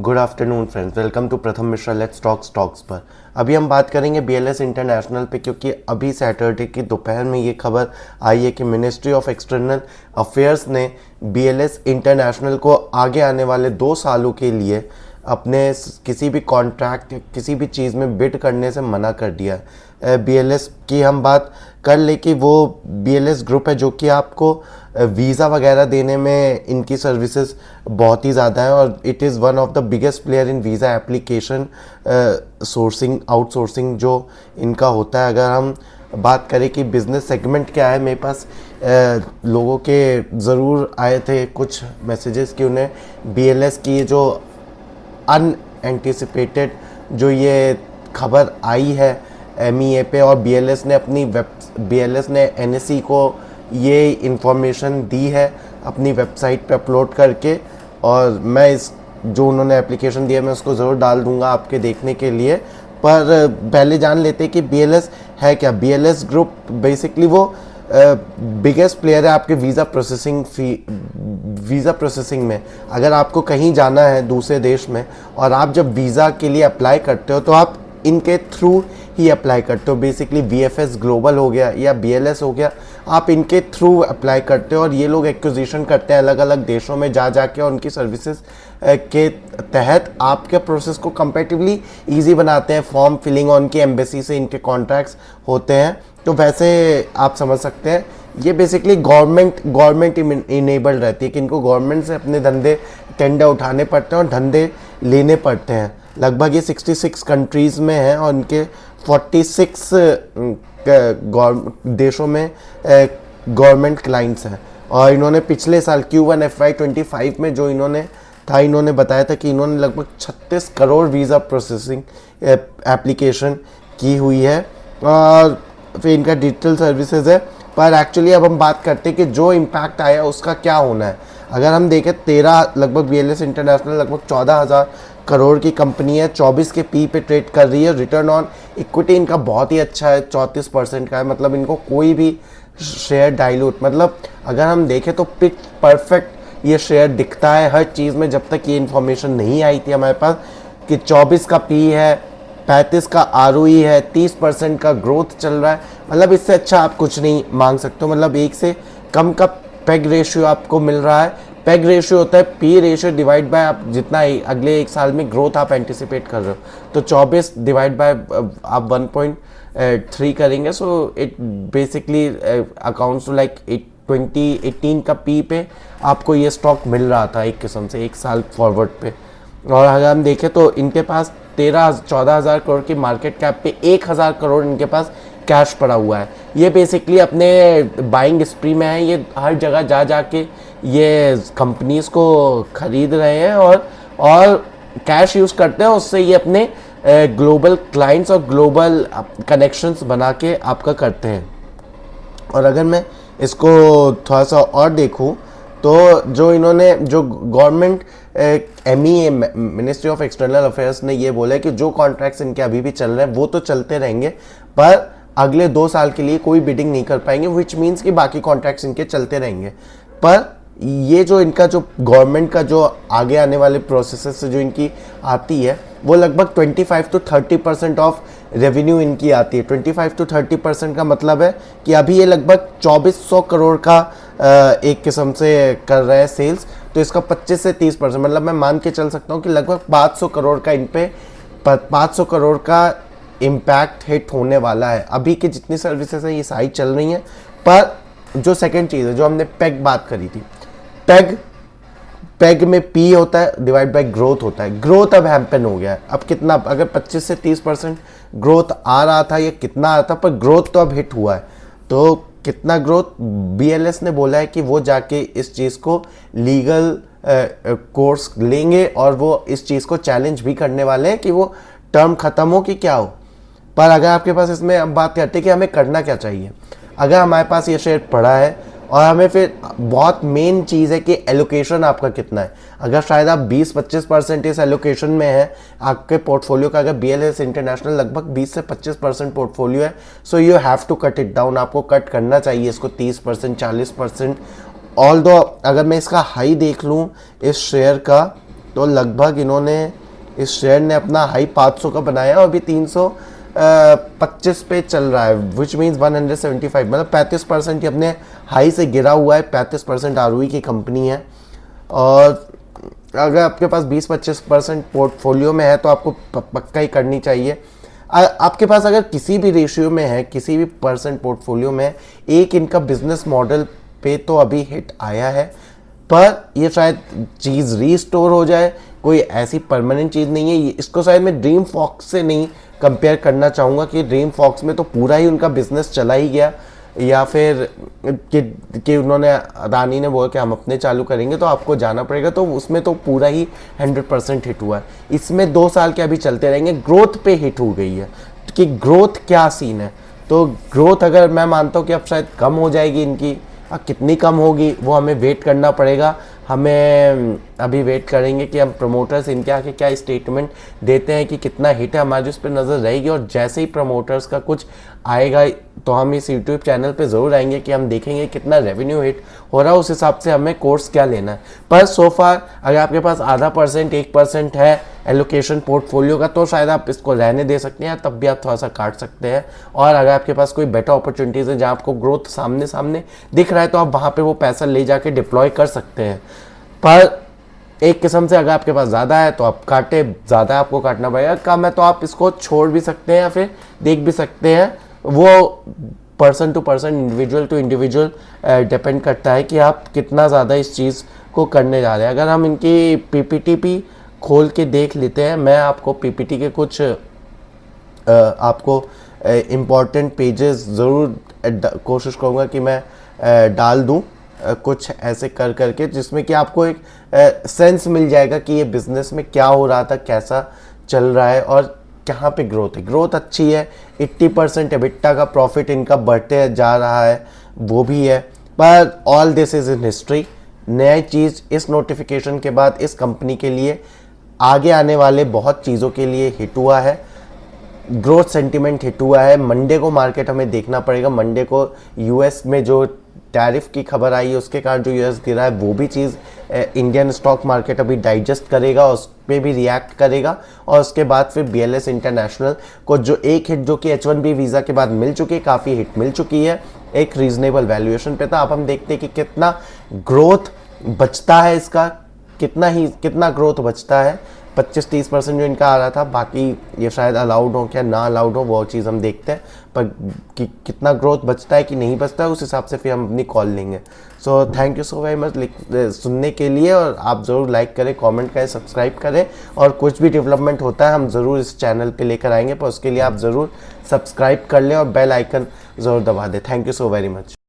Good afternoon friends, welcome to Pratham Mishra let's talk stocks पर। अभी हम बात करेंगे बीएलएस इंटरनेशनल पे, क्योंकि अभी सैटरडे की दोपहर में ये खबर आई है कि मिनिस्ट्री ऑफ एक्सटर्नल अफेयर्स ने बीएलएस इंटरनेशनल को आगे आने वाले 2 सालों के लिए अपने किसी भी कॉन्ट्रैक्ट किसी भी चीज़ में बिड करने से मना कर दिया है। बीएलएस की हम बात कर ले कि वो बीएलएस ग्रुप है जो कि आपको वीज़ा वगैरह देने में इनकी सर्विसेज बहुत ही ज़्यादा है और it is one of the biggest player in visa application sourcing outsourcing जो इनका होता है। अगर हम बात करें कि बिज़नेस सेगमेंट क्या है, मेरे पास लोगों के ज़रूर आए थे कुछ मैसेजेस कि उन्हें बीएलएस की जो अनएंटिसिपेटेड जो ये खबर आई है एमईए पे, और बीएलएस ने एनएसई को ये इंफॉर्मेशन दी है अपनी वेबसाइट पे अपलोड करके, और मैं इस जो उन्होंने एप्लीकेशन दिया मैं उसको ज़रूर डाल दूंगा आपके देखने के लिए। पर पहले जान लेते हैं कि बीएलएस है क्या। बीएलएस ग्रुप बेसिकली वो बिगेस्ट प्लेयर है आपके वीज़ा प्रोसेसिंग में। अगर आपको कहीं जाना है दूसरे देश में और आप जब वीज़ा के लिए अप्लाई करते हो तो आप इनके थ्रू ही अप्लाई करते हो। बेसिकली वीएफएस ग्लोबल हो गया या बीएलएस हो गया, आप इनके थ्रू अप्लाई करते हो और ये लोग एक्विजिशन करते हैं अलग अलग देशों में जा के, और उनकी सर्विसेज के तहत आपके प्रोसेस को कंपैरेटिवली इजी बनाते हैं। फॉर्म फिलिंग उनकी एम्बेसी से इनके कॉन्ट्रैक्ट्स होते हैं, तो वैसे आप समझ सकते हैं ये बेसिकली गवर्नमेंट इनेबल्ड रहती है कि इनको गवर्नमेंट से अपने धंधे टेंडर उठाने पड़ते हैं और धंधे लेने पड़ते हैं। लगभग ये 66 कंट्रीज़ में है और इनके 46 देशों में गवर्नमेंट क्लाइंट्स हैं। और इन्होंने पिछले साल Q1 FY25 में जो इन्होंने बताया था कि इन्होंने लगभग 36 करोड़ वीज़ा प्रोसेसिंग एप्लीकेशन की हुई है और फिर इनका डिजिटल सर्विसेज है। पर एक्चुअली अब हम बात करते हैं कि जो इम्पैक्ट आया उसका क्या होना है। अगर हम देखें लगभग बीएलएस इंटरनेशनल लगभग 14,000 करोड़ की कंपनी है, 24 के पी पे ट्रेड कर रही है। रिटर्न ऑन इक्विटी इनका बहुत ही अच्छा है, 34% का है। मतलब इनको कोई भी शेयर डाइल्यूट, मतलब अगर हम देखें तो पिच परफेक्ट ये शेयर दिखता है हर चीज़ में। जब तक ये इन्फॉर्मेशन नहीं आई थी हमारे पास कि 24 का पी है, 35 का आरओई है, 30% का ग्रोथ चल रहा है, मतलब इससे अच्छा आप कुछ नहीं मांग सकते हो। मतलब 1 से कम का पेग रेशियो आपको मिल रहा है। पेग रेशियो होता है पी रेशियो डिवाइड बाय आप जितना अगले 1 साल में ग्रोथ आप एंटिसिपेट कर रहे हो, तो 24 डिवाइड बाय आप 1.3 करेंगे, so it basically accounts to like 2018 का पी पे आपको ये स्टॉक मिल रहा था एक किस्म से 1 साल फॉरवर्ड पे। और अगर हम देखें तो इनके पास 14,000 करोड़ की मार्केट कैप पे 1,000 करोड़ इनके पास कैश पड़ा हुआ है। ये बेसिकली अपने बाइंग स्प्री में है, ये हर जगह जा के ये कंपनीज को खरीद रहे हैं और कैश यूज़ करते हैं। उससे ये अपने ग्लोबल क्लाइंट्स और ग्लोबल कनेक्शंस बना के आपका करते हैं। और अगर मैं इसको थोड़ा सा और देखूं तो जो government MEA ministry of external affairs ने ये बोला है कि जो कॉन्ट्रैक्ट्स इनके अभी भी चल रहे हैं वो तो चलते रहेंगे, पर अगले 2 साल के लिए कोई बिडिंग नहीं कर पाएंगे, विच मीन्स कि बाकी कॉन्ट्रैक्ट्स इनके चलते रहेंगे। पर ये जो इनका जो गवर्नमेंट का जो आगे आने वाले प्रोसेसेस से जो इनकी आती है वो लगभग 25 to 30% ऑफ रेवेन्यू इनकी आती है। 25 to 30% का मतलब है कि अभी ये लगभग 2400 करोड़ का एक किस्म से कर रहे हैं सेल्स, तो इसका 25 से 30% मतलब मैं मान के चल सकता हूँ कि लगभग 500 करोड़ का इन पे 500 करोड़ का इम्पैक्ट हिट होने वाला है। अभी की जितनी सर्विसेज है ये सारी चल रही हैं। पर जो सेकंड चीज़ है जो हमने पेग बात करी थी, पेग में पी होता है डिवाइड बाय ग्रोथ होता है। ग्रोथ अब हैम्पन हो गया है। अब कितना, अगर 25 से 30% ग्रोथ आ रहा था, ये कितना आ रहा था, पर ग्रोथ तो अब हिट हुआ है। तो कितना ग्रोथ, बीएलएस ने बोला है कि वो जाके इस चीज़ को लीगल कोर्स लेंगे और वो इस चीज़ को चैलेंज भी करने वाले हैं कि वो टर्म ख़त्म हो कि क्या हो। पर अगर आपके पास इसमें अब बात करते हैं कि हमें करना क्या चाहिए। अगर हमारे पास ये शेयर पड़ा है और हमें फिर बहुत मेन चीज़ है कि एलोकेशन आपका कितना है। अगर शायद आप 20-25% इस एलोकेशन में है आपके पोर्टफोलियो का, अगर बीएलएस इंटरनेशनल लगभग 20 से 25% पोर्टफोलियो है, so you have to cut it down. आपको कट करना चाहिए इसको 30%, 40%। ऑल्दो अगर मैं इसका हाई देख लूँ इस शेयर का तो लगभग इन्होंने इस शेयर ने अपना हाई 500 का बनाया और अभी 325 पे चल रहा है, विच मीन्स 175, मतलब 35% अपने हाई से गिरा हुआ है। 35% ROE की कंपनी है। और अगर आपके पास 20-25% पोर्टफोलियो में है तो आपको पक्का ही करनी चाहिए। आपके पास अगर किसी भी रेशियो में है, किसी भी परसेंट पोर्टफोलियो में, एक इनका बिजनेस मॉडल पे तो अभी हिट आया है, पर ये शायद चीज़ रीस्टोर हो जाए, कोई ऐसी परमानेंट चीज़ नहीं है। इसको शायद मैं ड्रीम फॉक्स से नहीं कंपेयर करना चाहूँगा कि ड्रीम फॉक्स में तो पूरा ही उनका बिजनेस चला ही गया, या फिर कि उन्होंने, अदानी ने बोला कि हम अपने चालू करेंगे तो आपको जाना पड़ेगा, तो उसमें तो पूरा ही 100% हिट हुआ है। इसमें 2 साल के अभी चलते रहेंगे, ग्रोथ पे हिट हो गई है कि ग्रोथ क्या सीन है। तो ग्रोथ अगर मैं मानता हूँ कि अब शायद कम हो जाएगी इनकी, कितनी कम होगी वो हमें वेट करना पड़ेगा। हमें अभी वेट करेंगे कि हम प्रमोटर्स इनके आके क्या स्टेटमेंट देते हैं कि कितना हिट है, हमारी उस पर नज़र रहेगी। और जैसे ही प्रमोटर्स का कुछ आएगा तो हम इस यूट्यूब चैनल पे ज़रूर आएंगे कि हम देखेंगे कितना रेवेन्यू हिट हो रहा है, उस हिसाब से हमें कोर्स क्या लेना है। पर सो फार अगर आपके पास आधा परसेंट 1% है एलोकेशन पोर्टफोलियो का, तो शायद आप इसको रहने दे सकते हैं, तब भी आप थोड़ा सा काट सकते हैं। और अगर आपके पास कोई बेटर अपॉर्चुनिटीज़ है जहाँ आपको ग्रोथ सामने सामने दिख रहा है, तो आप वहाँ पे वो पैसा ले जाके डिप्लॉय कर सकते हैं। पर एक किस्म से अगर आपके पास ज़्यादा है तो आप काटे, ज़्यादा आपको काटना पड़ेगा। कम है तो आप इसको छोड़ भी सकते हैं या फिर देख भी सकते हैं। वो person to person, individual to individual depend करता है कि आप कितना ज़्यादा इस चीज़ को करने जा रहे हैं। अगर हम इनकी PPT भी खोल के देख लेते हैं, मैं आपको PPT के कुछ आपको इम्पॉर्टेंट पेजेस ज़रूर कोशिश करूँगा कि मैं डाल दूँ, कुछ ऐसे कर करके, जिसमें कि आपको एक सेंस मिल जाएगा कि ये बिज़नेस में क्या हो रहा था, कैसा चल रहा है और कहाँ पे ग्रोथ है। ग्रोथ अच्छी है, 80% EBITDA का प्रॉफिट इनका बढ़ते जा रहा है, वो भी है। पर all this is in history. नई चीज़ इस नोटिफिकेशन के बाद इस कंपनी के लिए, आगे आने वाले बहुत चीज़ों के लिए हिट हुआ है। ग्रोथ सेंटिमेंट हिट हुआ है। मंडे को मार्केट हमें देखना पड़ेगा। मंडे को US में जो टैरिफ की खबर आई है उसके कारण जो US गिरा है, वो भी चीज़ इंडियन स्टॉक मार्केट अभी डाइजेस्ट करेगा, उस पर भी रिएक्ट करेगा। और उसके बाद फिर BLS इंटरनेशनल को जो एक हिट जो कि H1B वीज़ा के बाद मिल चुकी है, काफ़ी हिट मिल चुकी है, एक रीजनेबल वैल्यूएशन पे था। अब हम देखते हैं कि कितना ग्रोथ बचता है इसका, कितना ग्रोथ बचता है। 25-30% जो इनका आ रहा था, बाकी ये शायद अलाउड हो क्या ना अलाउड हो वो चीज़ हम देखते हैं, पर कि कितना ग्रोथ बचता है कि नहीं बचता है, उस हिसाब से फिर हम अपनी कॉल लेंगे। So thank you so very much सुनने के लिए। और आप ज़रूर लाइक करें, कमेंट करें, सब्सक्राइब करें, और कुछ भी डेवलपमेंट होता है हम ज़रूर इस चैनल पे लेकर आएंगे, पर उसके लिए आप ज़रूर सब्सक्राइब कर लें और बेल आइकन ज़रूर दबा दें। Thank you so very much.